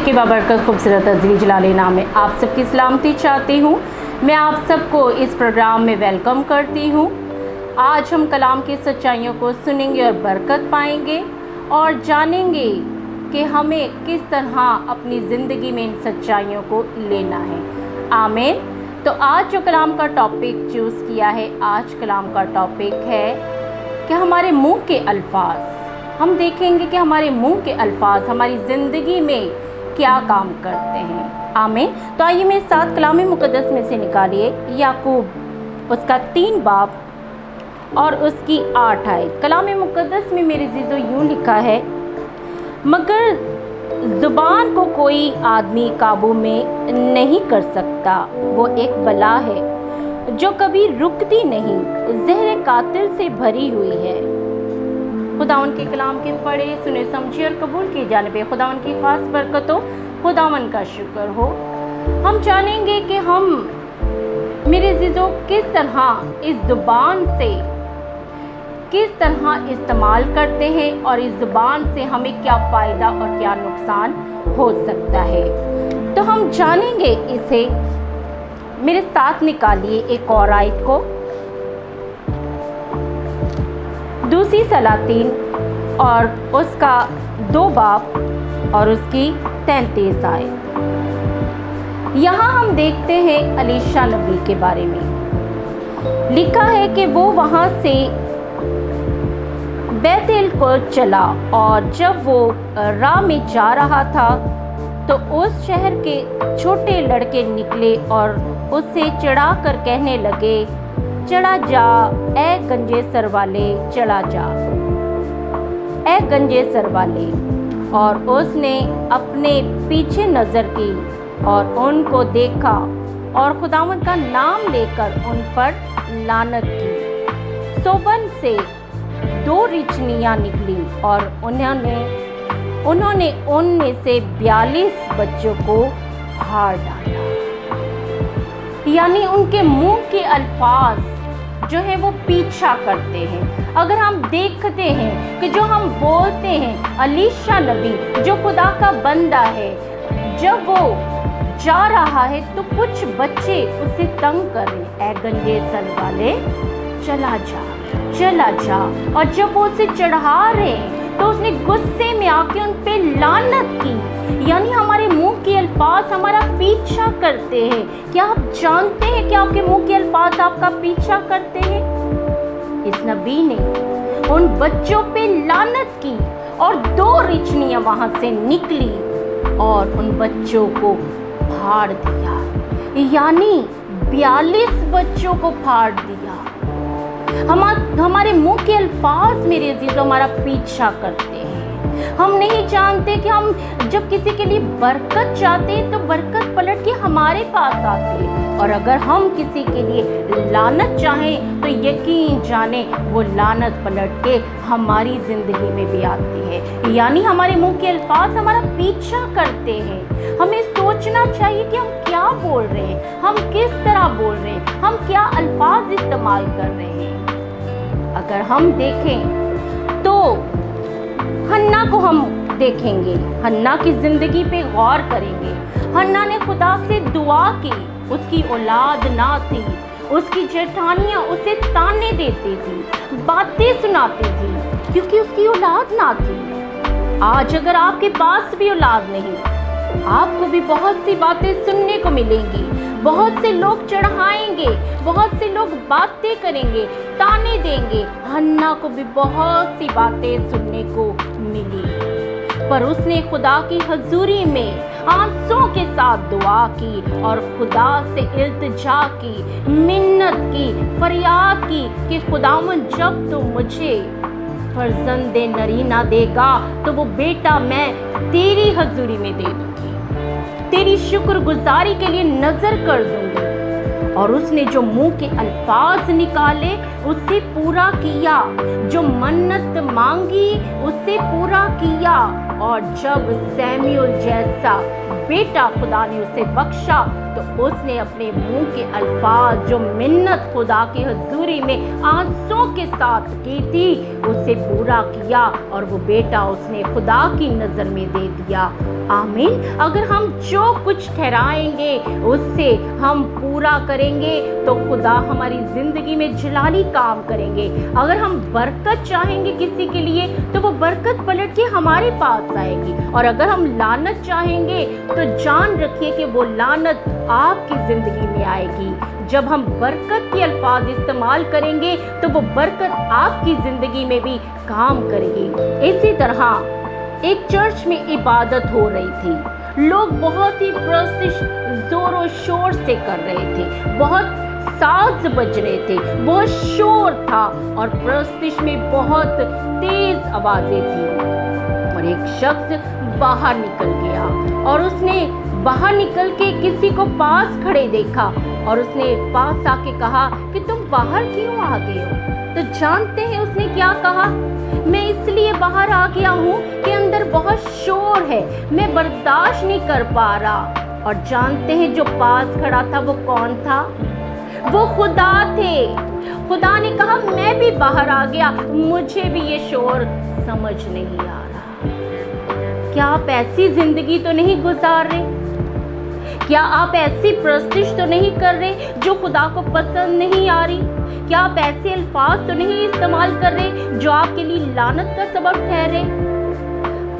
की बाबरकत खूबसूरत अज़ली जलाली नाम में आप सबकी सलामती चाहती हूँ। मैं आप सबको इस प्रोग्राम में वेलकम करती हूँ। आज हम कलाम की सच्चाइयों को सुनेंगे और बरकत पाएंगे और जानेंगे कि हमें किस तरह अपनी ज़िंदगी में इन सच्चाइयों को लेना है। आमीन। तो आज जो कलाम का टॉपिक चूज़ किया है, आज कलाम का टॉपिक है कि हमारे मुंह के अल्फाज। हम देखेंगे कि हमारे मुंह के अल्फाज हमारी ज़िंदगी में क्या काम करते हैं। आमीन। तो आइए मेरे साथ कलाम मुक़द्दस में से निकालिए याकूब उसका 3 बाब और उसकी 8 आयत। कलाम मुक़द्दस में मेरे अज़ीज़ों यूँ लिखा है, मगर ज़ुबान को कोई आदमी काबू में नहीं कर सकता, वो एक बला है जो कभी रुकती नहीं, ज़हर कातिल से भरी हुई है। खुदावन के कलाम के पढ़े सुने समझे और कबूल किए जाने पे खुदावन की खास बरकतों, खुदावन का शुक्र हो। हम जानेंगे कि हम मेरे अज़ीज़ों किस तरह इस ज़ुबान से किस तरह इस्तेमाल करते हैं और इस ज़ुबान से हमें क्या फ़ायदा और क्या नुकसान हो सकता है। तो हम जानेंगे इसे। मेरे साथ निकालिए एक और आयत को, दूसरी सलातीन और उसका 2 बाब और उसकी 33 आयत। यहाँ हम देखते हैं अलीशा नबी के बारे में। लिखा है कि वो वहाँ से बैतल को चला और जब वो राह में जा रहा था तो उस शहर के छोटे लड़के निकले और उससे चढ़ा कर कहने लगे, चढ़ा जा ए गंजे सर वाले, चढ़ा जा ए गंजे सर वाले। और उसने अपने पीछे नज़र की और उनको देखा और खुदावंद का नाम लेकर उन पर लानत की। सोबन से 2 रिचनियाँ निकली और उन्होंने उनमें से 42 बच्चों को फाड़ डाला। यानी उनके मुंह के अल्फाज जो है वो पीछा करते हैं। अगर हम देखते हैं कि जो हम बोलते हैं, अलीशा नबी जो खुदा का बंदा है, जब वो जा रहा है तो कुछ बच्चे उसे तंग कर रहे हैं, ए गंजे सर वाले चला जा चला जा। और जब वो उसे चढ़ा रहे हैं तो उसने गुस्से में आके उन पे लानत की। यानी हमारे मुंह के अल्फाज हमारा पीछा करते हैं। क्या आप जानते हैं कि आपके मुंह के अल्फाज आपका पीछा करते हैं? इस नबी ने उन बच्चों पे लानत की और 2 रिचनियाँ वहाँ से निकली और उन बच्चों को फाड़ दिया। यानी 42 बच्चों को फाड़ दिया। हमारे मुंह के अल्फाज मेरे अजीज़ों हमारा पीछा करते हैं। हम नहीं जानते कि हम जब किसी के लिए बरकत चाहते हैं तो बरकत पलट के हमारे पास आती है, और अगर हम किसी के लिए लानत चाहें तो यकीन जाने वो लानत पलट के हमारी ज़िंदगी में भी आती है। यानी हमारे मुंह के अल्फाज हमारा पीछा करते हैं। हमें सोचना चाहिए कि हम क्या बोल रहे हैं, हम किस तरह बोल रहे हैं, हम क्या अल्फाज इस्तेमाल कर रहे हैं। अगर हम देखें तो हन्ना को हम देखेंगे, हन्ना की ज़िंदगी पे गौर करेंगे। हन्ना ने खुदा से दुआ की, उसकी औलाद ना थी, उसकी जेठानियाँ उसे ताने देती थी, बातें सुनाती थी क्योंकि उसकी औलाद ना थी। आज अगर आपके पास भी औलाद नहीं, आपको भी बहुत सी बातें सुनने को मिलेंगी। बहुत से लोग चढ़ाएंगे, बहुत से लोग बातें करेंगे, ताने देंगे। हन्ना को भी बहुत सी बातें सुनने को मिली, पर उसने खुदा की हजूरी में आंसुओं के साथ दुआ की और खुदा से इल्तिजा की, मिन्नत की, फरियाद की कि खुदावन जब तू मुझे फर्जंद नरीना देगा तो वो बेटा मैं तेरी हजूरी में दे दूंगी, तेरी शुक्रगुजारी के लिए नजर कर दूंगी। और उसने जो मुंह के अल्फाज निकाले उसे पूरा किया, जो मन्नत मांगी उसे पूरा किया। और जब सैमुअल जैसा बेटा खुदा ने उसे बख्शा तो उसने अपने मुंह के अल्फाज जो मिन्नत खुदा की हजूरी में आंसुओं के साथ की थी उसे पूरा किया और वो बेटा उसने खुदा की नज़र में दे दिया। आमीन। अगर हम जो कुछ ठहराएंगे उससे हम पूरा करेंगे तो खुदा हमारी ज़िंदगी में जलाली काम करेंगे। अगर हम बरकत चाहेंगे किसी के लिए तो वो बरकत पलट के हमारे पास आएगी, और अगर हम लानत चाहेंगे तो जान रखिए कि वो लानत आपकी ज़िंदगी में आएगी। जब हम बरकत के अल्फाज इस्तेमाल करेंगे तो वो बरकत आपकी ज़िंदगी में भी काम करेगी। इसी तरह एक चर्च में इबादत हो रही थी, लोग बहुत ही प्रस्तिश जोरों शोर से कर रहे थे, बहुत साज बज रहे थे, बहुत शोर था और प्रस्तिश में बहुत तेज आवाज़ें थी। और एक शख्स बाहर निकल गया और उसने बाहर निकल के किसी को पास खड़े देखा और उसने पास आके कहा कि तुम बाहर क्यों आ गए हो? तो जानते हैं उसने क्या कहा? मैं इसलिए बाहर आ गया हूँ कि अंदर बहुत शोर है, मैं बर्दाश्त नहीं कर पा रहा। और जानते हैं जो पास खड़ा था वो कौन था? वो खुदा थे। खुदा ने कहा मैं भी बाहर आ गया, मुझे भी ये शोर समझ नहीं आ रहा। क्या आप ऐसी जिंदगी तो नहीं गुजार रहे? क्या आप ऐसी प्रस्तिश तो नहीं कर रहे जो खुदा को पसंद नहीं आ रही? क्या आप ऐसे अल्फाज तो नहीं इस्तेमाल कर रहे जो आपके लिए लानत का सबब ठहरे?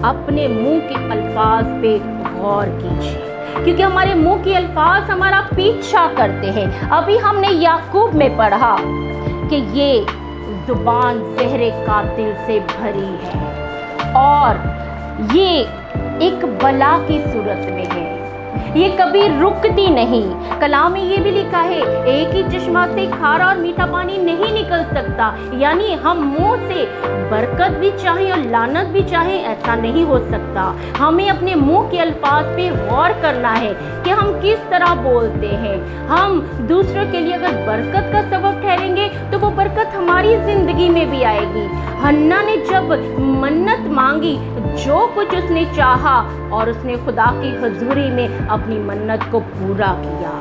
अपने मुंह के अल्फाज पे गौर कीजिए, क्योंकि हमारे मुंह के अल्फाज हमारा पीछा करते हैं। अभी हमने याकूब में पढ़ा कि ये जुबान ज़हरे कातिल से भरी है और ये एक बला की सूरत में है, ये कभी रुकती नहीं। कलाम में ये भी लिखा है एक ही चश्मा से खारा और मीठा पानी नहीं निकल सकता, यानी हम मुंह से बरकत भी चाहें और लानत भी चाहें ऐसा नहीं हो सकता। हमें अपने मुंह के अल्फाज पे गौर करना है कि हम किस तरह बोलते हैं। हम दूसरों के लिए अगर बरकत का सबब ठहरेंगे तो वो बरकत हमारी ज़िंदगी में भी आएगी। हन्ना ने जब मन्नत मांगी, जो कुछ उसने चाहा और उसने खुदा की हजूरी में अपनी मन्नत को पूरा किया।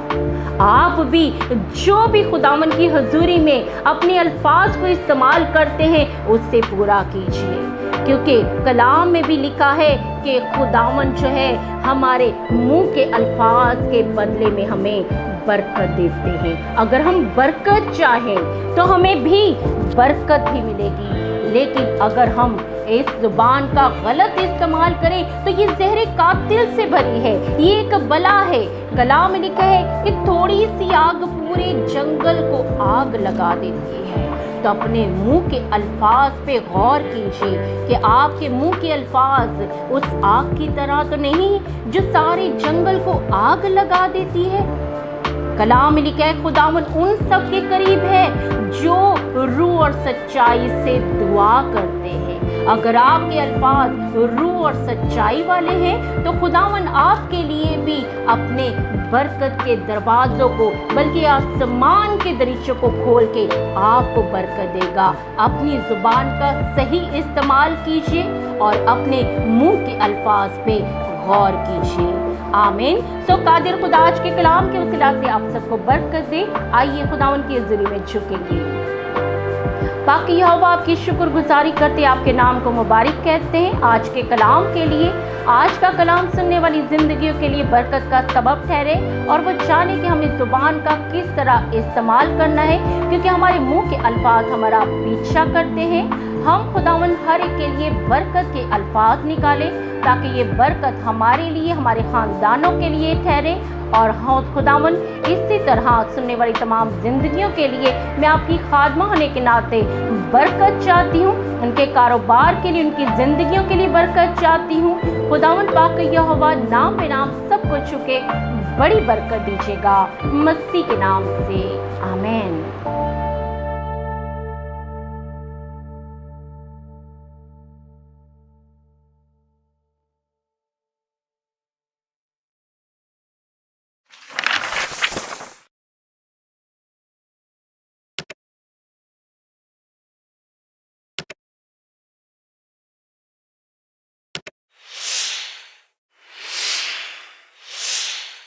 आप भी जो भी खुदावन की हजूरी में अपने अल्फाज को इस्तेमाल करते हैं उससे पूरा कीजिए, क्योंकि कलाम में भी लिखा है कि खुदावन जो है हमारे मुंह के अल्फाज के बदले में हमें बरकत देते हैं। अगर हम बरकत चाहें तो हमें भी बरकत भी मिलेगी, लेकिन अगर हम इस जुबान का गलत इस्तेमाल करें तो ये ज़हरे कातिल से भरी है, ये एक बला है। कलाम में लिखा है कि थोड़ी सी आग पूरे जंगल को आग लगा देती है। तो अपने मुंह के अल्फाज पे गौर कीजिए कि आपके मुंह के अल्फाज उस आग की तरह तो नहीं जो सारे जंगल को आग लगा देती है। कलाम में लिखा है खुदावन उन सब के करीब है जो रूह और सच्चाई से दुआ करते हैं। अगर आपके अल्फाज रूह और सच्चाई वाले हैं तो खुदावन आपके लिए भी अपने बरकत के दरवाज़ों को, बल्कि आसमान के दरीचों को खोल के आपको बरकत देगा। अपनी ज़ुबान का सही इस्तेमाल कीजिए और अपने मुंह के अल्फाज पे गौर कीजिए। आमीन। सो कादिर खुदा आज के कलाम के वसीला से आप सबको बरकत दे। आइए खुदावन के ज़रिए में झुकेंगे। बाकी यहोवा आपकी शुक्रगुजारी करते आपके नाम को मुबारक कहते हैं आज के कलाम के लिए। आज का कलाम सुनने वाली ज़िंदगियों के लिए बरकत का सबब ठहरे और वो जाने कि हमें ज़ुबान का किस तरह इस्तेमाल करना है, क्योंकि हमारे मुंह के अल्फाज हमारा पीछा करते हैं। हम खुदावन हर एक के लिए बरकत के अल्फाज निकालें ताकि ये बरकत हमारे लिए, हमारे ख़ानदानों के लिए ठहरे। और खुदावन इसी तरह सुनने वाली तमाम ज़िंदगियों के लिए मैं आपकी खादमा होने के नाते बरकत चाहती हूँ, उनके कारोबार के लिए, उनकी ज़िंदगियों के लिए बरकत चाहती हूँ। खुदावन पाक यहोवा नाम पे नाम सबको छुके बड़ी बरकत दीजिएगा मसीह के नाम से। आमीन।